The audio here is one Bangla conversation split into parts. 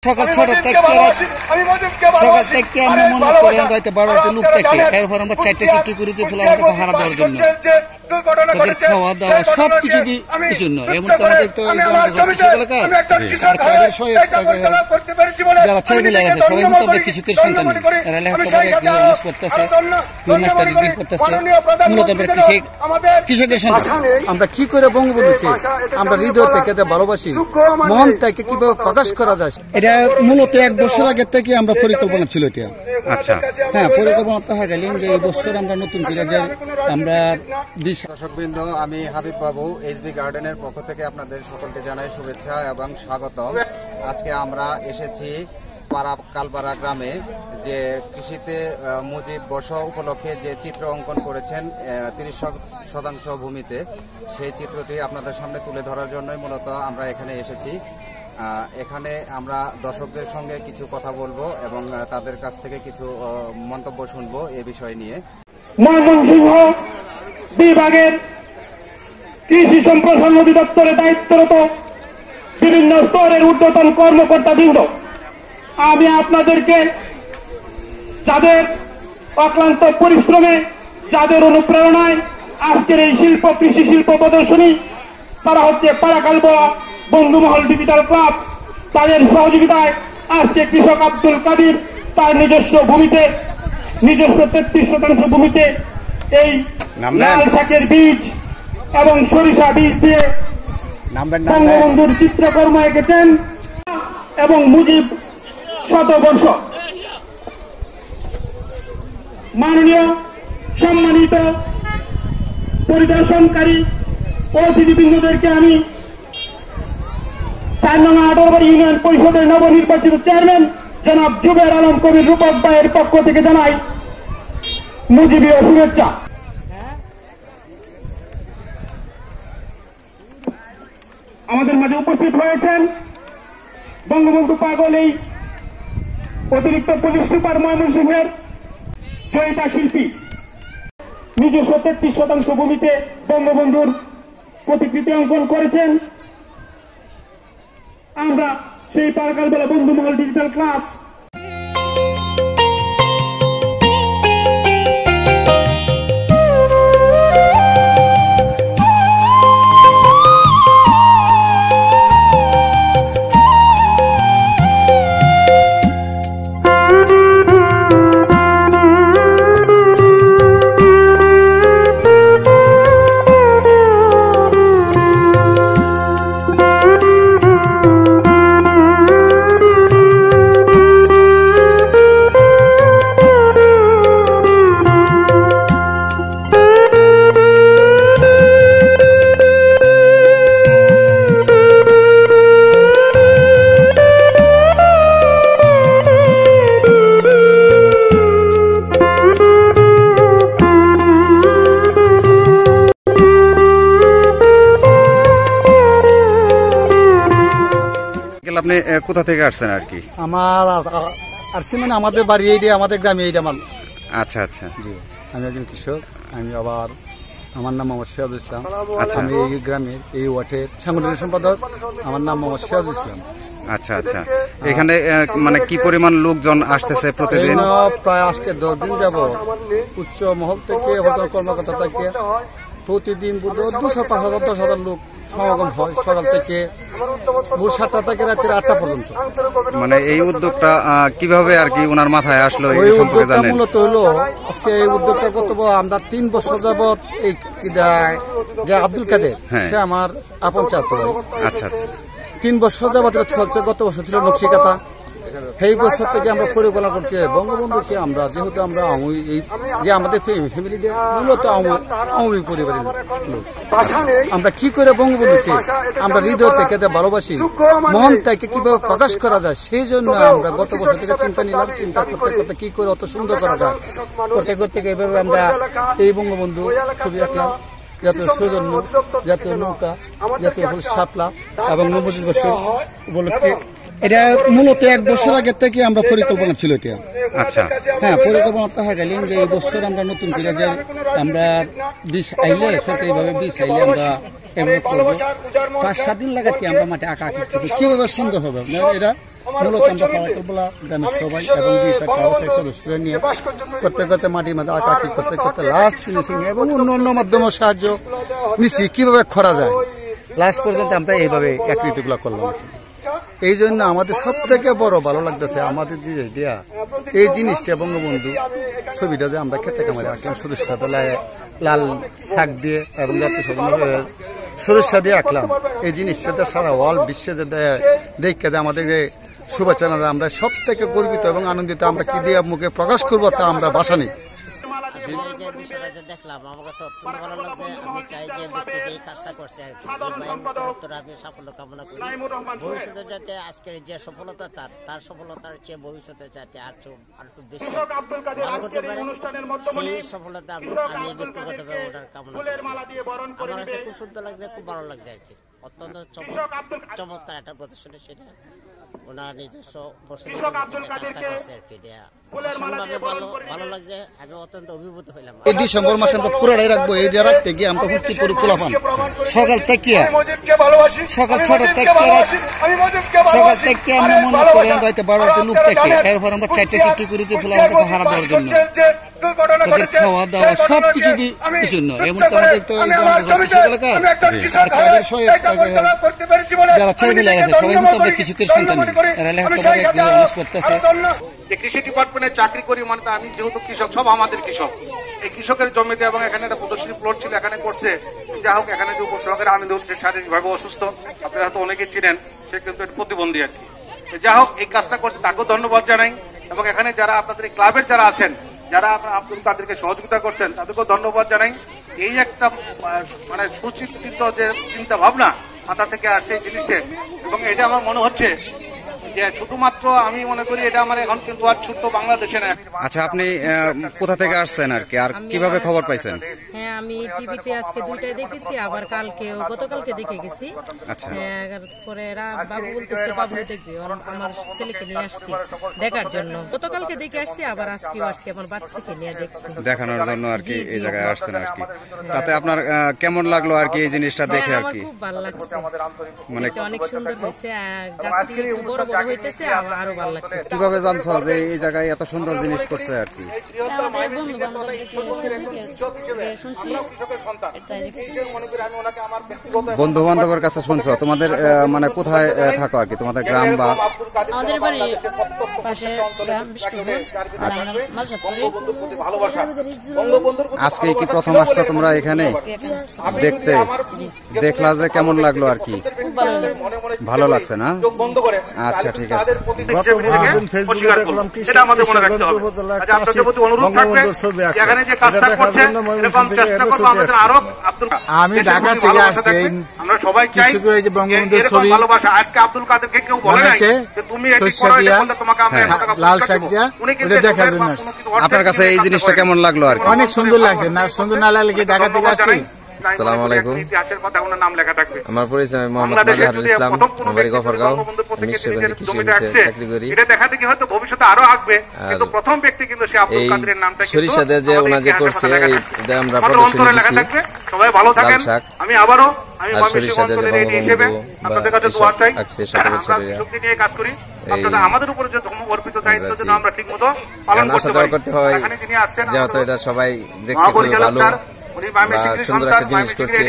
সকাল 6টা থেকে সকাল থেকে আমরা মনে করেন রাতে 12টা লোক থেকে এরপর আমরা 4টে ছুটি করে দিয়ে ফেলে আমাকে ভাড়া দেওয়ার জন্য তাদের খাওয়া দাওয়া সব কিছু শূন্য। এমন আমাদের তো যারা ছেলে মিলে গেছে সবাই কিন্তু আমরা কৃষকের সন্তান, এরা লেখাপড়া অনার্স করতেছে, মাস্টার ডিগ্রি করতেছে, মূলত আমরা কৃষকের সন্তান। আমরা কি করে বঙ্গবন্ধুকে আমরা হৃদয় থেকে ভালোবাসি, মন থেকে কিভাবে প্রকাশ করা যায়, এটা মূলত 1 বছর আগে থেকে আমরা পরিকল্পনা ছিল এটা। আচ্ছা, হ্যাঁ, পরিকল্পনা দেখা গেল যে এই বছর আমরা নতুন করে আমরা দর্শকবৃন্দ, আমি হাবিব বাবু এসবি গার্ডেনের পক্ষ থেকে আপনাদের সকলকে জানাই শুভেচ্ছা এবং স্বাগতম। আজকে আমরা এসেছি কালপাড়া গ্রামে, যে কৃষিতে মুজিব বর্ষ উপলক্ষে যে চিত্র অঙ্কন করেছেন 30% ভূমিতে, সেই চিত্রটি আপনাদের সামনে তুলে ধরার জন্যই মূলত আমরা এখানে এসেছি। এখানে আমরা দর্শকদের সঙ্গে কিছু কথা বলবো এবং তাদের কাছ থেকে কিছু মন্তব্য শুনবো এ বিষয় নিয়ে। ময়মনসিংহ বিভাগের কৃষি সম্প্রসারণ অধিদপ্তরে দায়িত্বরত বিভিন্ন স্তরের ঊর্ধ্বতন কর্মকর্তাবৃন্দ, আমি আপনাদেরকে যাদের অক্লান্ত পরিশ্রমে, যাদের অনুপ্রেরণায় আজকের এই কৃষি শিল্প প্রদর্শনী, তারা হচ্ছে পাড়াকালপাড়া বন্ধুমহল ডিজিটাল ক্লাব, তাদের সহযোগিতায় আজকে কৃষক আব্দুল কাদির তার নিজস্ব ভূমিতে, নিজস্ব 33% ভূমিতে এই লাল শাকের বীজ এবং সরিষা বীজ দিয়ে বঙ্গবন্ধুর চিত্রকর্ম এঁকেছেন এবং মুজিব শতবর্ষ। মাননীয় সম্মানিত পরিদর্শনকারী অতিথিবৃন্দদেরকে আমি 4 নং 18 ইউনিয়ন পরিষদের নবনির্বাচিত চেয়ারম্যান জনাব জুবের আলম কবির রূপক ভাইয়ের পক্ষ থেকে জানাই মুজিবীয় শুভেচ্ছা। আমাদের মাঝে উপস্থিত হয়েছেন বঙ্গবন্ধু পাগল এই অতিরিক্ত পুলিশ সুপার ময়মনসিংহের জয়িতা শিল্পী, নিজস্ব 33% ভূমিতে বঙ্গবন্ধুর প্রতিকৃতি অঙ্কন করেছেন। আমরা সেই পাড়াকালপাড়া বন্ধুমহল ডিজিটাল ক্লাব আপনি কোথা থেকে আসছেন আর কি? আমার আসছি মানে আমাদের বাড়ি এইটা, আমাদের গ্রামে এইটা আমার। আচ্ছা আচ্ছা, জি, আমি একজন কৃষক। আমি আবার আমার নাম মোহাম্মদ সিরাজুল ইসলাম। আচ্ছা, আমি এই গ্রামের এই ওয়ার্ডের সাংগঠনিক সম্পাদক। আমার নাম মোহাম্মদ সিরাজুল ইসলাম। আচ্ছা আচ্ছা, এখানে মানে কি পরিমাণ লোকজন আসতেছে প্রতিদিন? প্রায় আজকে 10 দিন যাব উচ্চ মহল থেকে কর্মকর্তা থেকে প্রতিদিন 200-5,000 10,000 লোক সমাগম হয় সকাল থেকে ভোর 7টা থেকে রাত্রি 8টা পর্যন্ত। মানে এই উদ্যোগটা কিভাবে আর কি ওনার মাথায় আসলো? এই উদ্যোগটা মূলত হলো আজকে এই উদ্যোগটা কত আমরা 3 বছর যাবৎ এই যে আব্দুল কাদের, সে আমার আপন চাচা। আচ্ছা আচ্ছা, 3 বছর যাবৎ চলছে। গত বছর ছিল নকশিকাতা। এই বছর থেকে আমরা পরিকল্পনা করছি বঙ্গবন্ধুকে আমরা, যেহেতু আমরা এই যে আমাদের ফ্যামিলি মূলত আওয়ামী পরিবারের লোক, আমরা কি করে বঙ্গবন্ধুকে আমরা হৃদয় থেকে ভালোবাসি, মন থেকে কিভাবে প্রকাশ করা যায়, সেই জন্য আমরা গত বছর থেকে চিন্তা নিলাম। চিন্তা করতে করতে কি করে অত সুন্দর করা যায়, করতে করতে এভাবে আমরা এই বঙ্গবন্ধু ছবি আঁকলাম। জাতীয় সৌজন্য, জাতীয় নৌকা, জাতীয় শাপলা এবং 90 বছর উপলক্ষে। এটা মূলত 1 বছর আগে থেকে আমরা পরিকল্পনা ছিল এটা। আচ্ছা, হ্যাঁ, পরিকল্পনা দেখা গেল যে এই বছর আমরা নতুন করে আমরা বীজ আইলে সরকারিভাবে বীজ আইলে আমরা এভাবে করবো। 5-7 দিন লাগাতে আমরা মাঠে আঁকা কিভাবে সুন্দর হবে এটা মূলত আমরা পাড়াকলপাড়া গ্রামের সবাই এবং দুইটা কাউন্সিল সদস্যরা নিয়ে করতে করতে মাটির মধ্যে আঁকাআঁকি করতে করতে লাস্ট ফিনিশিং এবং অন্য মাধ্যমেও সাহায্য নিচ্ছি কিভাবে করা যায়। লাস্ট পর্যন্ত আমরা এইভাবে আকৃতিগুলো করলাম। এই জন্য আমাদের সব থেকে বড় ভালো লাগতেছে আমাদের যে দেয়া এই জিনিসটা বঙ্গবন্ধু ছবিটা যে আমরা খেতে কামারে আঁকলাম সরিষা লাল শাক দিয়ে এবং সরিষা দিয়ে আঁকলাম। এই জিনিসটাতে সারা ওয়ার্ল্ড বিশ্বে যে দেখে আমাদের যে শুভেচ্ছা আমরা সব থেকে গর্বিত এবং আনন্দিত। আমরা কি দিয়ে মুখে প্রকাশ করবো তা আমরা ভাষা নেই। বিষয়টা যে দেখলাম আমার কাছে অত্যন্ত ভালো লাগছে। আমি চাই যে ব্যক্তি এই কাজটা করছে আর কি আমি সাফল্য কামনা করি। ভবিষ্যতে যাতে আজকের যে সফলতা তার সফলতার চেয়ে ভবিষ্যতে যাতে আর একটু বেশি ভালো করতে পারে সেই সফলতা আমি ব্যক্তিগতভাবে ওটার কামনা করি। আমার কাছে খুব সুন্দর লাগছে, খুব ভালো লাগছে আর কি। অত্যন্ত চমৎকার একটা প্রদর্শনী সেটা ওনার নিজস্ব কাজটা করছে আর কি। ভালো লাগছে, আমি অত্যন্ত অভিভূত হইলাম। এই ডিসেম্বর মাসে আমরা পুরাটাই রাখবো। এই যে রাখতে গিয়ে আমরা কি পরিকল্পনা পান সকাল থেকে সকাল 6টা থেকে আমরা মনে করি রাইতে 12টা লোক থেকে এরপর আমরা 4টে ছুটি করে দিয়ে আমাদের হারা দেওয়ার জন্য তাদের খাওয়া দাওয়া সব কিছু বিচ্ছিন্ন। এমন আমাদের তো যারা ছেলে মেয়ে আছে সবাই কিন্তু আমরা কৃষকের সন্তান, এরা লেখাপড়া করতেছে। কৃষি ডিপার্টমেন্টে চাকরি করি মানে আমি যেহেতু কৃষক, সব আমাদের কৃষক। এই কৃষকের জমিতে এবং এখানে একটা প্রদর্শনী প্লট ছিল, এখানে করছে। যা হোক, এখানে যে উপসহকারী আমিনুল সে শারীরিকভাবে অসুস্থ, আপনারা হয়তো অনেকেই চিনেন, সে কিন্তু প্রতিবন্ধী আর কি। যা হোক, এই কাজটা করছে, তাকেও ধন্যবাদ জানাই। এবং এখানে যারা আপনাদের ক্লাবের যারা আছেন, যারা আব্দুল কাদেরকে সহযোগিতা করছেন, তাদেরকেও ধন্যবাদ জানাই। এই একটা মানে সুচিন্তিত যে চিন্তা ভাবনা মাথা থেকে আসছে এই জিনিসটা, এবং এটা আমার মনে হচ্ছে যে শুধুমাত্র আমি মনে করি এটা আমার এখন কিন্তু আর ছোট্ট বাংলাদেশে না। আচ্ছা, আপনি কোথা থেকে আসছেন আর কি, আর কিভাবে খবর পাইছেন? হ্যাঁ, আমি টিভিতে আজকে 2টায় দেখেছি, আবার গতকালকে দেখে গেছি। আচ্ছা, পরে বাবু বলতেছে বাবু দেখবে, আমার ছেলেকে নিয়ে আসছি দেখার জন্য। গতকালকে দেখে আসছি, আবার আজকেও আসছি আমার বাচ্চাকে নিয়ে দেখানোর জন্য আর কি এই জায়গায় আসছেন আর কি। তাতে আপনার কেমন লাগলো আর কি এই জিনিসটা দেখে আর কি? খুব ভালো লাগছে, মানে অনেক সুন্দর হয়েছে, গাছটি বড় বড় হইতেছে, আরো ভালো লাগছে। কিভাবে জানছো যে এই জায়গায় এত সুন্দর জিনিস করছে আর কি? আমাদের বন্ধু বান্ধব শুনছি, বন্ধু বান্ধবের কাছে শুনছো? তোমাদের মানে কোথায় থাকো আর কি, তোমাদের গ্রাম বা? আমাদের বাড়ি পাশে গ্রাম বিষ্ণুপুর। আজকে কি প্রথম আসছো তোমরা এখানে দেখতে? দেখলা যে কেমন লাগলো আর কি? ভালো লাগছে না? আচ্ছা, ঠিক আছে। আমি ঢাকা থেকে আসছি, আমরা সবাই চাই বঙ্গবন্ধুর ছবি আজকে আব্দুল কাদেরকে কেউ বলে নাই যে তুমি লাল শাক দিয়া ওটা দেখার জন্য। আপনার কাছে এই জিনিসটা কেমন লাগলো আর কি? অনেক সুন্দর লাগছে। না সুন্দর না লাগলে কি ঢাকা থেকে আসছি। আসসালামু আলাইকুম। আমার পরিচয় মোহাম্মদ মাজহারুল ইসলাম, আমার বাড়ি গফরগাঁও। আমি সেখানে কৃষি অফিসে চাকরি করি। এটা দেখাতে কি হয়তো ভবিষ্যতে আরো আসবে, কিন্তু প্রথম ব্যক্তি কিন্তু সে আব্দুল কাদেরের নামটা কিন্তু সরিষা দিয়ে যে ওনা যে করছে এটা আমরা প্রদর্শনী দিছি। সবাই ভালো থাকেন। আমি আবারও সরিষা দিয়ে যে বঙ্গবন্ধু আপনাদের কাছে দোয়া চাই, আজকে 7 বছরের শক্তি নিয়ে কাজ করি। আপনাদের আমাদের উপরে যে অর্পিত দায়িত্ব যেন আমরা ঠিকমতো পালন করতে পারি। এখানে যিনি আসছেন যেহেতু এটা সবাই দেখছে খুব ভালো, সুন্দর একটা জিনিস করছে,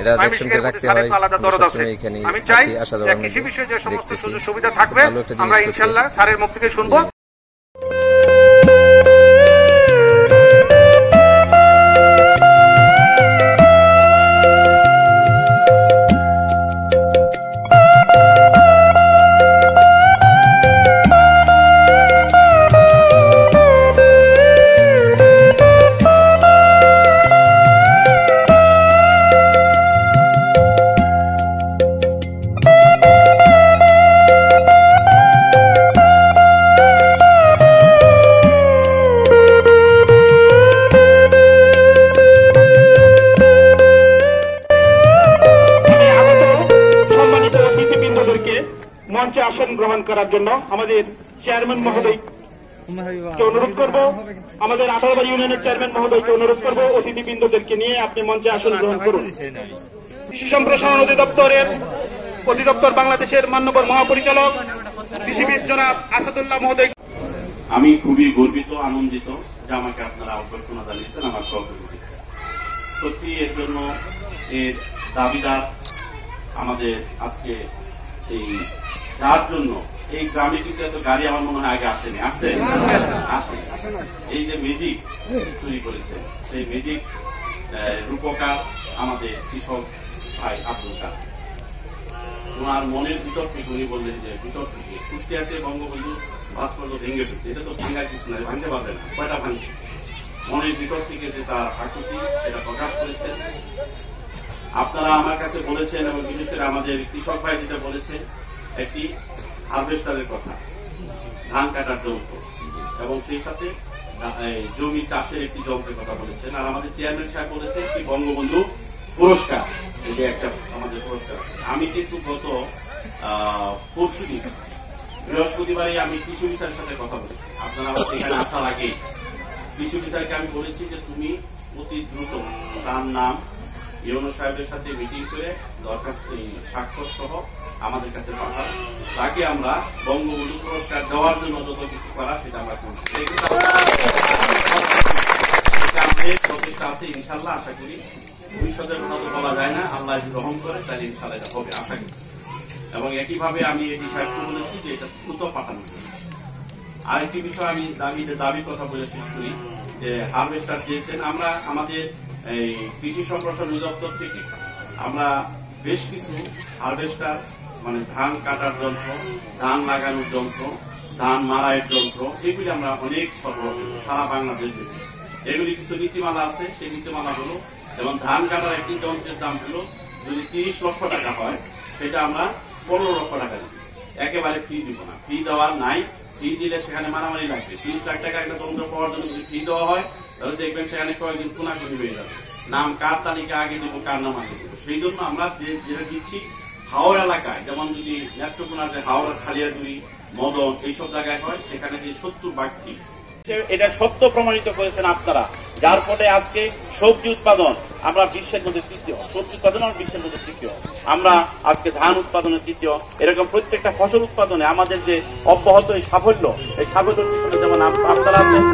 এটা দেখতে রাখতে হয়। আমি চাই কৃষি বিষয়ে যে সমস্ত সুযোগ সুবিধা থাকবে আমরা ইনশাল্লাহ স্যারের মুখ থেকে শুনবো। মঞ্চে আসন গ্রহণ করার জন্য আমাদের চেয়ারম্যান মহোদয়কে অনুরোধ করব, আমাদের 18 ইউনিয়নের চেয়ারম্যান মহোদয়কে অনুরোধ করব অতিথিবৃন্দদেরকে নিয়ে আপনি মঞ্চে আসন গ্রহণ করুন। কৃষি সম্প্রসারণ অধিদপ্তর বাংলাদেশের মাননীয় মহাপরিচালক কৃষিবিদ জনাব আসাদুল্লাহ মহোদয়। আমি খুবই গর্বিত, আনন্দিত যে আমাকে আপনারা অভ্যর্থনা জানিয়েছেন আমার সহযোগী। সত্যি এর জন্য এর দাবিদার আমাদের আজকে এই যার জন্য এই গ্রামে কিন্তু এত গাড়ি আমার মনে হয় আগে আসেনি, আসছে এই যে ম্যাজিক তৈরি করেছে সেই ম্যাজিক রূপকার আমাদের কৃষক ভাই আব্দুল কাদের। ওনার মনের ভিতর থেকে উনি বললেন যে ভিতর থেকে কুষ্টিয়াতে বঙ্গবন্ধু ভাস্কর্য ভেঙে ফেলছে, এটা তো ভাঙ্গার কিছু নয়, ভাঙতে পারবে না, কয়টা ভাঙছে। মনের ভিতর থেকে যে তার আকুতি সেটা প্রকাশ করেছেন। আপনারা আমার কাছে বলেছেন এবং বিশেষ করে আমাদের কৃষক ভাই যেটা বলেছে একটি হারভেস্টারের কথা, ধান কাটার যন্ত্র এবং সেই সাথে জমি চাষের একটি যন্ত্রের কথা বলেছেন। আর আমাদের চেয়ারম্যান সাহেব বলেছে একটি বঙ্গবন্ধু পুরস্কার, যে একটা আমাদের পুরস্কার আছে। আমি কিন্তু গত পরশুদিন বৃহস্পতিবারে আমি কৃষি বিষয়ের সাথে কথা বলেছি। আপনারা এখানে আসার আগে কৃষি বিষয়কে আমি বলেছি যে তুমি অতি দ্রুত তার নাম ইউনো সাহেবের সাথে মিটিং করে দরখাস্ত স্বাক্ষর সহ আমাদের কাছে পাঠান, তাকে আমরা বঙ্গবন্ধু পুরস্কার দেওয়ার জন্য যত কিছু করা সেটা আমরা করছি। আমাদের প্রচেষ্টা আছে, ইনশাল্লাহ আশা করি ভবিষ্যতের কথা তো বলা যায় না, আল্লাহ গ্রহণ করে তাহলে ইনশাল্লাহ এটা হবে আশা করছি। এবং একইভাবে আমি এটি সাহেবকে বলেছি যে এটা দ্রুত পাঠানো। আরেকটি বিষয় আমি দাবির কথা বলে শেষ করি যে হারভেস্টার চেয়েছেন। আমরা আমাদের এই কৃষি সম্প্রসারণ অধিদপ্তর থেকে আমরা বেশ কিছু হারভেস্টার মানে ধান কাটার যন্ত্র, ধান লাগানোর যন্ত্র, ধান মাড়াইয়ের যন্ত্র, এগুলি আমরা অনেক সরবরাহ করি সারা বাংলাদেশে। এগুলি কিছু নীতিমালা আছে, সেই নীতিমালা হলো এবং ধান কাটার একটি যন্ত্রের দাম হলো যদি 30 লক্ষ টাকা হয় সেটা আমরা 15 লক্ষ টাকা দিই, একেবারে ফ্রি দিব না। ফ্রি দেওয়ার নাই, ফ্রি দিলে সেখানে মারামারি লাগবে। 30 লাখ টাকা একটা যন্ত্র পাওয়ার জন্য যদি ফ্রি দেওয়া হয় তাহলে দেখবেন সেখানে কয়েকদিন কোনাকুনি হয়ে যাবে, নাম কার তালিকা আগে দিব কার নাম আগে দিব। সেই জন্য আমরা যেটা দিচ্ছি হাওড় এলাকায়, যেমন যদি নেত্রকোনার যে হাওড়া, খালিয়াজুড়ি, মদন এইসব জায়গায় হয় সেখানে যে 70 ভাগ ফ্রি। এটা সত্য প্রমাণিত করেছেন আপনারা, যার ফলে আজকে সবজি উৎপাদন আমরা বিশ্বের মধ্যে তৃতীয়, সবজি উৎপাদন আমরা বিশ্বের মধ্যে তৃতীয়, আমরা আজকে ধান উৎপাদনে তৃতীয়। এরকম প্রত্যেকটা ফসল উৎপাদনে আমাদের যে অব্যাহত এই সাফল্য, এই সাফল্যের পিছনে যেমন আপনারা আছেন।